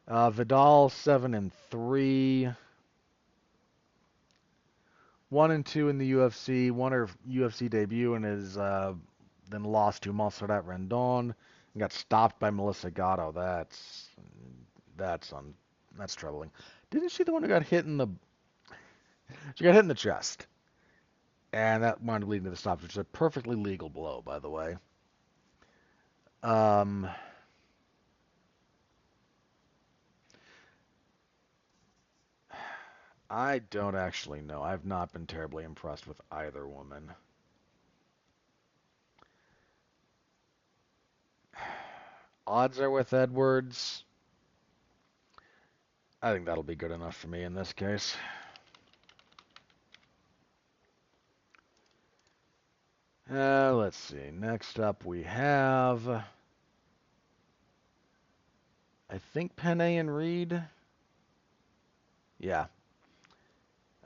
Vidal, 7-3. 1-2 in the UFC. Won her UFC debut and is then lost to Montserrat Rendon and got stopped by Melissa Gatto. That's troubling. Didn't she the one who got hit in the? She got hit in the chest, and that wound up leading to the stoppage, which is a perfectly legal blow, by the way. I don't actually know. I've not been terribly impressed with either woman. Odds are with Edwards. I think that'll be good enough for me in this case. Let's see. Next up we have, I think, Penne and Reed. Yeah.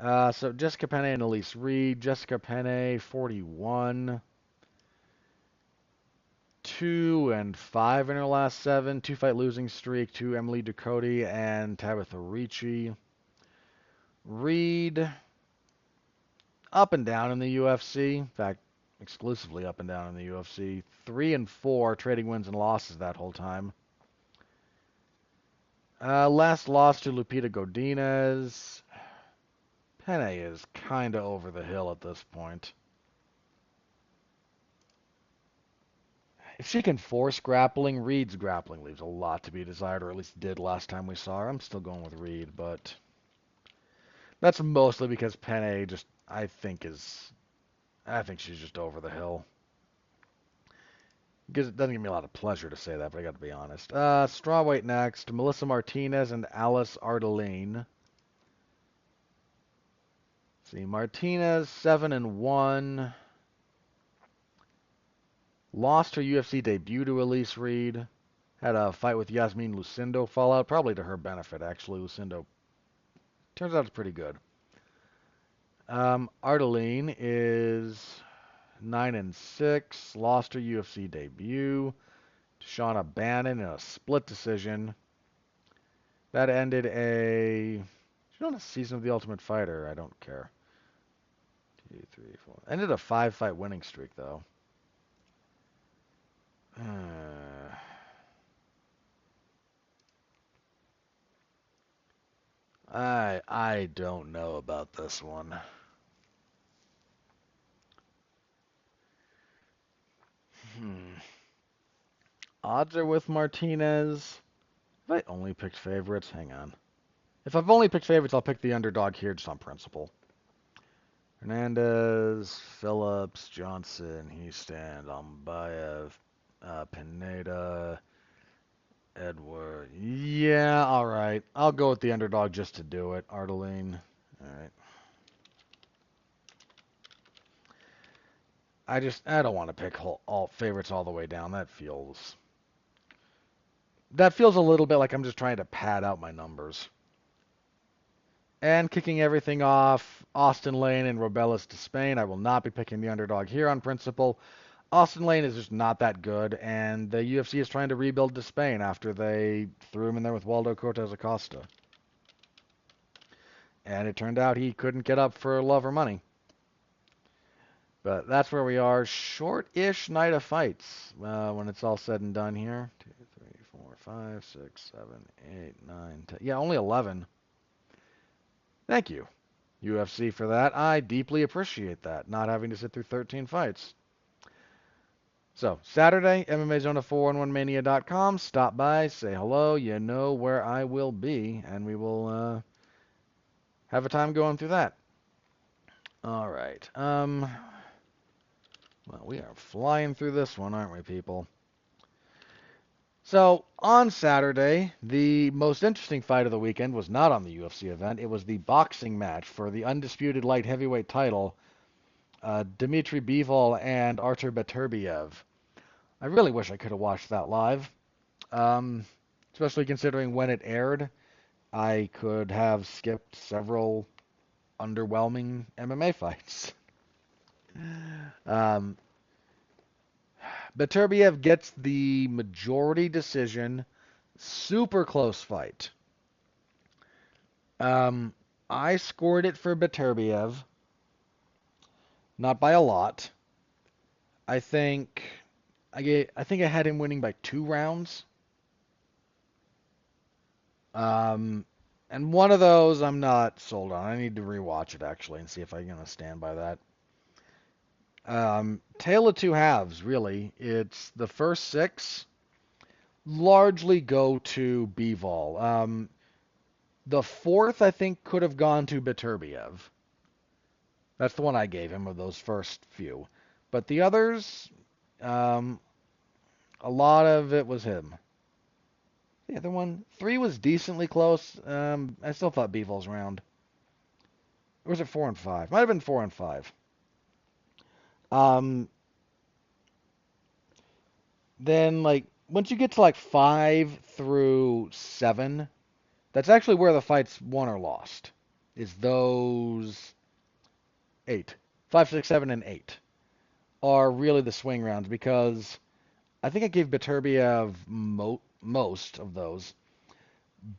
So Jessica Penne and Elise Reed. Jessica Penne, 41. 2-5 in her last 7. 2-fight losing streak to Emily Ducote and Tabitha Ricci. Reed, up and down in the UFC. In fact, exclusively up and down in the UFC. 3-4, trading wins and losses that whole time. Last loss to Lupita Godinez. Penne is kind of over the hill at this point. If she can force grappling, Reed's grappling leaves a lot to be desired, or at least did last time we saw her. I'm still going with Reed, but that's mostly because Penne just, I think she's just over the hill. It doesn't give me a lot of pleasure to say that, but I got to be honest. Strawweight next, Melissa Martinez and Alice Ardeline. See, Martinez 7-1. Lost her UFC debut to Elise Reed. Had a fight with Yasmin Lucindo fall out, probably to her benefit, actually. Lucindo turns out it's pretty good. Ardeline is 9-6. Lost her UFC debut to Shauna Bannon in a split decision. That ended she's on a season of The Ultimate Fighter. I don't care. 2, 3, 4. Ended a 5-fight winning streak, though. I don't know about this one. Odds are with Martinez. Have I only picked favorites? Hang on. If I've only picked favorites, I'll pick the underdog here just on principle. Hernandez, Phillips, Johnson, Houston, Ambayev, Pineda, Edward. Yeah, all right. I'll go with the underdog just to do it. Ardeline. All right. I don't want to pick all favorites all the way down. That feels a little bit like I'm just trying to pad out my numbers. And kicking everything off, Austin Lane and Robelis to Spain. I will not be picking the underdog here on principle. Austin Lane is just not that good, and the UFC is trying to rebuild to Spain after they threw him in there with Waldo Cortez Acosta. And it turned out he couldn't get up for love or money. But that's where we are. Short-ish night of fights when it's all said and done here. 2, 3, 4, 5, 6, 7, 8, 9, 10. Yeah, only 11. Thank you, UFC, for that. I deeply appreciate that, not having to sit through 13 fights. So, Saturday, MMA Zone 411mania.com. Stop by, say hello. You know where I will be, and we will have a time going through that. All right. Well, we are flying through this one, aren't we, people? So, on Saturday, the most interesting fight of the weekend was not on the UFC event. It was the boxing match for the undisputed light heavyweight title, Dmitry Bivol and Artur Beterbiev. I really wish I could have watched that live, especially considering when it aired. I could have skipped several underwhelming MMA fights. Beterbiev gets the majority decision. Super close fight. I scored it for Beterbiev. Not by a lot. I think I had him winning by 2 rounds. And one of those I'm not sold on. I need to rewatch it actually and see if I'm gonna stand by that. Tale of two halves, really. It's the first 6 largely go to Bivol. The fourth, I think, could have gone to Beterbiev. That's the one I gave him of those first few. But the others, a lot of it was him. The other one, 3 was decently close. I still thought Bivol's round. Or was it 4 and 5? Might have been 4 and 5. then like once you get to like 5 through 7, that's actually where the fight's won or lost. Is those 8, 5, 6, 7, and 8 are really the swing rounds because I think I gave Beterbiev most of those.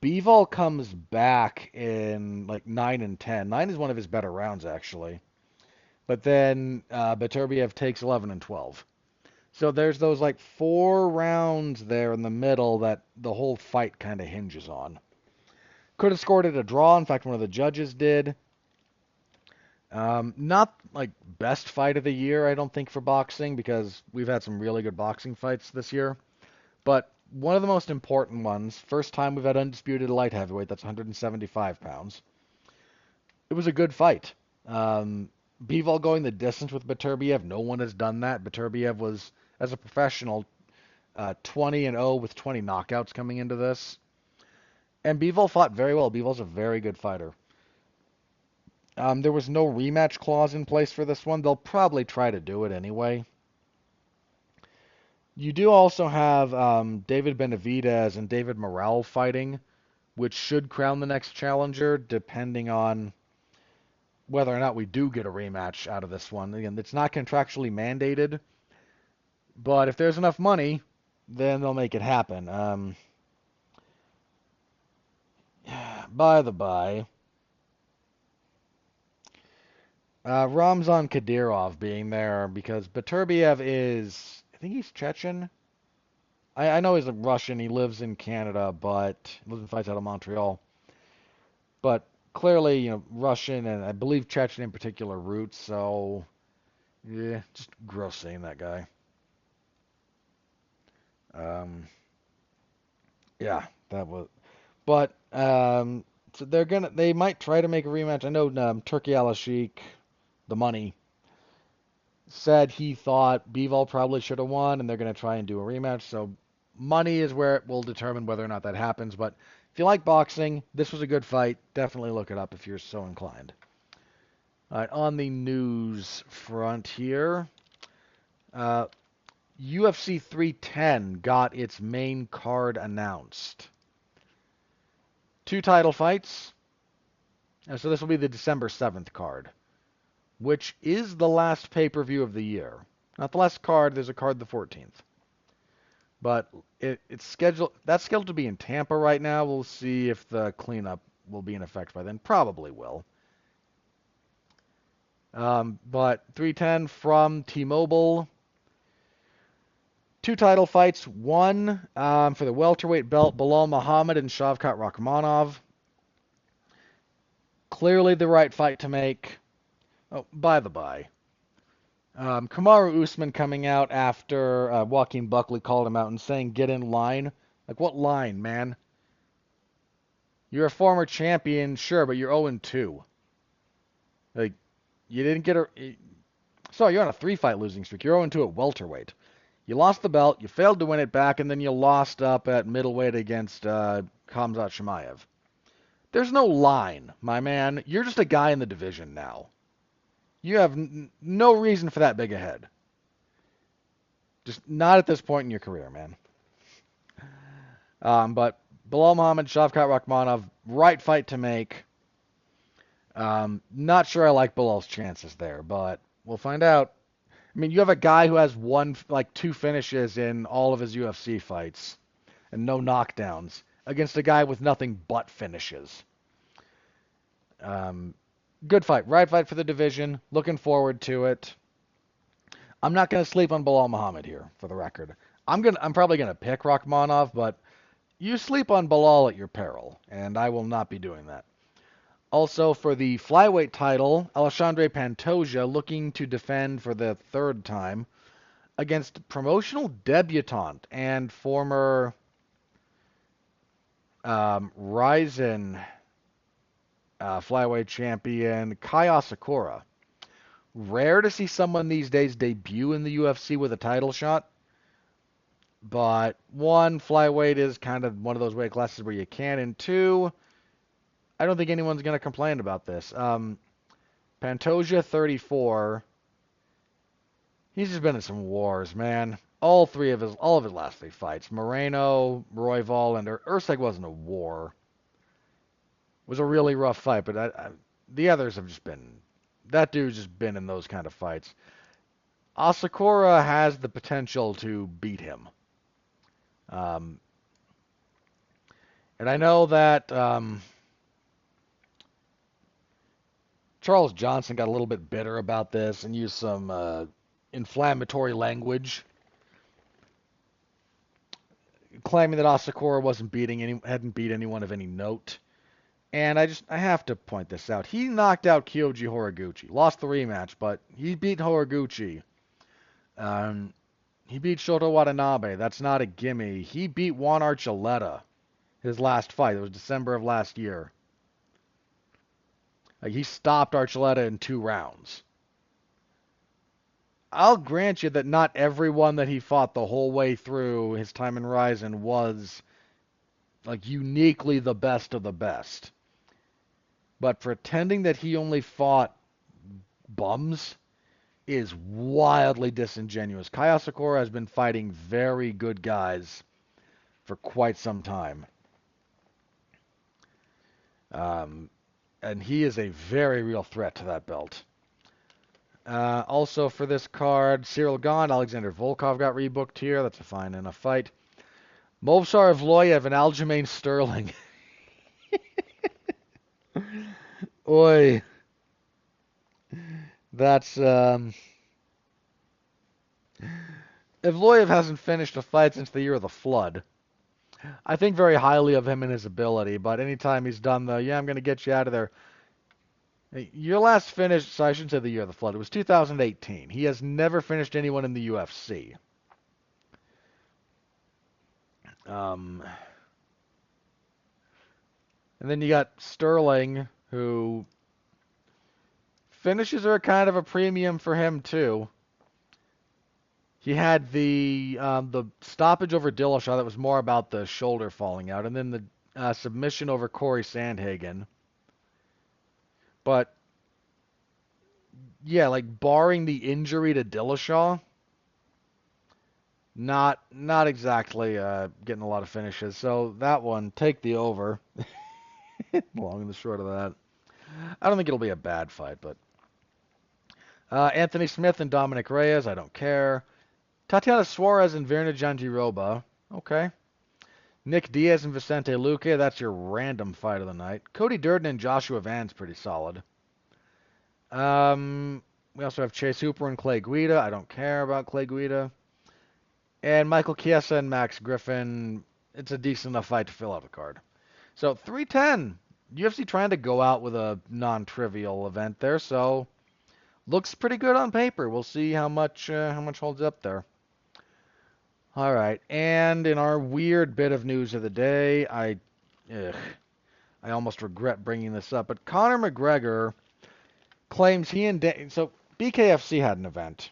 Bivol comes back in like 9 and 10. 9 is one of his better rounds actually. But then Beterbiev takes 11 and 12. So there's those like 4 rounds there in the middle that the whole fight kind of hinges on. Could have scored it a draw. In fact, one of the judges did. Not like best fight of the year, I don't think, for boxing because we've had some really good boxing fights this year. But one of the most important ones, first time we've had undisputed light heavyweight, that's 175 pounds. It was a good fight. Bivol going the distance with Beterbiev, no one has done that. Beterbiev was, as a professional, 20 and 0 with 20 knockouts coming into this. And Bivol fought very well. Bivol's a very good fighter. There was no rematch clause in place for this one. They'll probably try to do it anyway. You do also have David Benavidez and David Morrell fighting, which should crown the next challenger, depending on whether or not we do get a rematch out of this one. Again, it's not contractually mandated, but if there's enough money, then they'll make it happen. By the by, Ramzan Kadyrov being there because Beterbiev is, I think he's Chechen. I know he's a Russian. He lives in Canada, but he lives and fights out of Montreal. But clearly, Russian and I believe Chechen in particular roots. So, yeah, just gross saying that guy. Um, yeah, that was. But so they might try to make a rematch. I know Turkey Al-Sheikh, the money, said he thought Bivol probably should have won, and they're going to try and do a rematch. So money is where it will determine whether or not that happens. But if you like boxing, this was a good fight. Definitely look it up if you're so inclined. All right, on the news front here, UFC 310 got its main card announced. 2 title fights. So this will be the December 7th card, which is the last pay-per-view of the year. Not the last card, there's a card the 14th. But it's scheduled. That's scheduled to be in Tampa right now. We'll see if the cleanup will be in effect by then. Probably will. But 310 from T-Mobile. 2 title fights. One for the welterweight belt, Belal Muhammad and Shavkat Rakhmonov. Clearly the right fight to make. Oh, by the by. Kamaru Usman coming out after Joaquin Buckley called him out and saying, get in line. Like, what line, man? You're a former champion, sure, but you're 0-2. Like, you didn't get a... Sorry, you're on a 3-fight losing streak. You're 0-2 at welterweight. You lost the belt, you failed to win it back, and then you lost up at middleweight against Khamzat Chimaev. There's no line, my man. You're just a guy in the division now. You have no reason for that big a head. Just not at this point in your career, man. But Belal Muhammad, Shavkat Rakhmonov, right fight to make. Not sure I like Belal's chances there, but we'll find out. I mean, you have a guy who has 2 finishes in all of his UFC fights and no knockdowns against a guy with nothing but finishes. Good fight. Right fight for the division. Looking forward to it. I'm not going to sleep on Belal Muhammad here, for the record. I'm probably going to pick Rakhmonov, but you sleep on Belal at your peril, and I will not be doing that. Also, for the flyweight title, Alexandre Pantoja looking to defend for the 3rd time against promotional debutante and former Ryzen flyweight champion Kai Asakura. Rare to see someone these days debut in the UFC with a title shot. But 1, flyweight is kind of one of those weight classes where you can, and 2, I don't think anyone's going to complain about this. Pantoja, 34. He's just been in some wars, man. all of his last 3 fights. Moreno, Royval, and Usyk wasn't a war. It was a really rough fight, but the others have just been. That dude's just been in those kind of fights. Asakura has the potential to beat him. Um, and I know that Charles Johnson got a little bit bitter about this and used some inflammatory language, claiming that Asakura hadn't beat anyone of any note. And I have to point this out. He knocked out Kyoji Horiguchi, lost the rematch, but he beat Horiguchi. He beat Shota Watanabe. That's not a gimme. He beat Juan Archuleta his last fight. It was December of last year. Like, he stopped Archuleta in 2 rounds. I'll grant you that not everyone that he fought the whole way through his time in Rizin was like uniquely the best of the best. But pretending that he only fought bums is wildly disingenuous. Kai Asakura has been fighting very good guys for quite some time. And he is a very real threat to that belt. Also for this card, Cyril Gane, Alexander Volkov got rebooked here. That's a fine enough fight. Movsar Evloev and Aljamain Sterling. Oi. That's, Evloev hasn't finished a fight since the year of the flood. I think very highly of him and his ability, but anytime he's done I'm going to get you out of there. Your last finish, so I shouldn't say the year of the flood, it was 2018. He has never finished anyone in the UFC. And then you got Sterling, who finishes are kind of a premium for him too. He had the stoppage over Dillashaw that was more about the shoulder falling out, and then the submission over Corey Sandhagen. But yeah, like barring the injury to Dillashaw, not exactly getting a lot of finishes. So that one, take the over. Long and the short of that. I don't think it'll be a bad fight, but Anthony Smith and Dominic Reyes, I don't care. Tatiana Suarez and Virna Jandiroba, okay. Nick Diaz and Vicente Luque, that's your random fight of the night. Cody Durden and Joshua Van's pretty solid. We also have Chase Hooper and Clay Guida. I don't care about Clay Guida. And Michael Chiesa and Max Griffin. It's a decent enough fight to fill out the card. So 310. UFC trying to go out with a non-trivial event there, so looks pretty good on paper. We'll see how much holds up there. All right, and in our weird bit of news of the day, I almost regret bringing this up, but Conor McGregor claims so BKFC had an event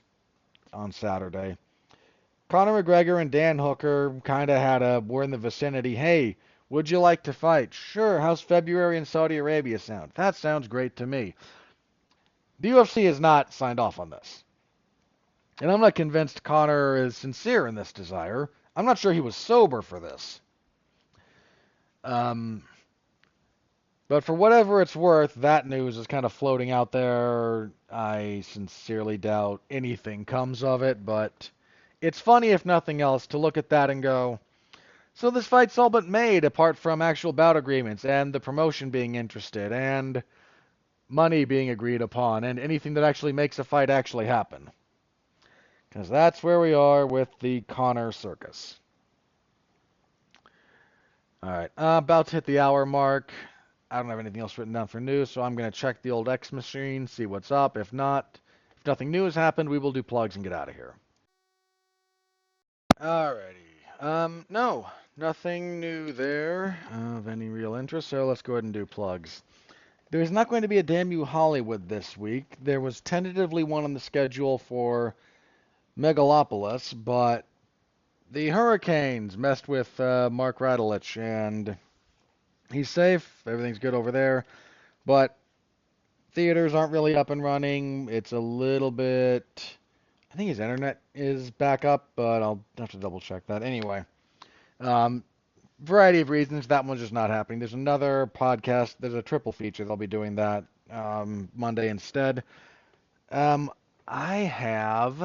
on Saturday. Conor McGregor and Dan Hooker kind of were in the vicinity. Hey, would you like to fight? Sure. How's February in Saudi Arabia sound? That sounds great to me. The UFC has not signed off on this. And I'm not convinced Conor is sincere in this desire. I'm not sure he was sober for this. But for whatever it's worth, that news is kind of floating out there. I sincerely doubt anything comes of it, but it's funny, if nothing else, to look at that and go, so this fight's all but made, apart from actual bout agreements, and the promotion being interested, and money being agreed upon, and anything that actually makes a fight actually happen. Because that's where we are with the Conor circus. Alright, about to hit the hour mark. I don't have anything else written down for news, so I'm going to check the old X machine, see what's up. If nothing new has happened, we will do plugs and get out of here. Alrighty. No, nothing new there of any real interest, so let's go ahead and do plugs. There's not going to be a Damn You Hollywood this week. There was tentatively one on the schedule for Megalopolis, but the Hurricanes messed with Mark Radulich, and he's safe. Everything's good over there, but theaters aren't really up and running. It's a little bit I think his internet is back up, but I'll have to double check that. Anyway, um, variety of reasons, that one's just not happening. There's another podcast. There's a triple feature. They'll be doing that Monday instead. Um, I have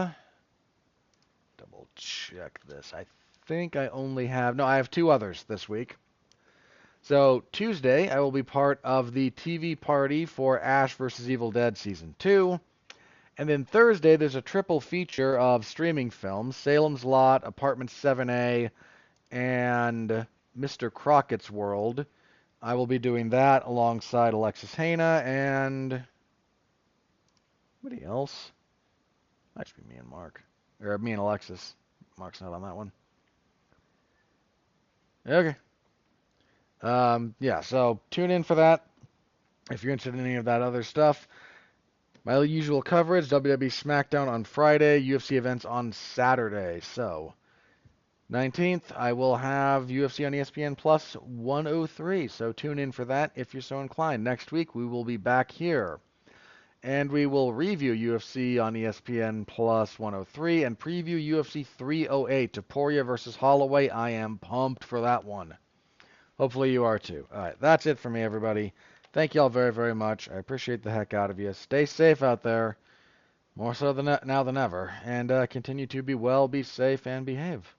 double check this. I think I only have no. I have two others this week. So Tuesday, I will be part of the TV party for Ash vs. Evil Dead Season 2. And then Thursday, there's a triple feature of streaming films, Salem's Lot, Apartment 7A, and Mr. Crockett's World. I will be doing that alongside Alexis Hana and anybody else. Might just be me and Mark. Or me and Alexis. Mark's not on that one. Okay. Yeah, so tune in for that if you're interested in any of that other stuff. My usual coverage, WWE SmackDown on Friday, UFC events on Saturday. So, 19th, I will have UFC on ESPN Plus 103. So tune in for that if you're so inclined. Next week, we will be back here. And we will review UFC on ESPN Plus 103 and preview UFC 308, Topuria versus Holloway. I am pumped for that one. Hopefully you are too. All right, that's it for me, everybody. Thank you all very, very much. I appreciate the heck out of you. Stay safe out there, more so than now than ever, and continue to be well, be safe, and behave.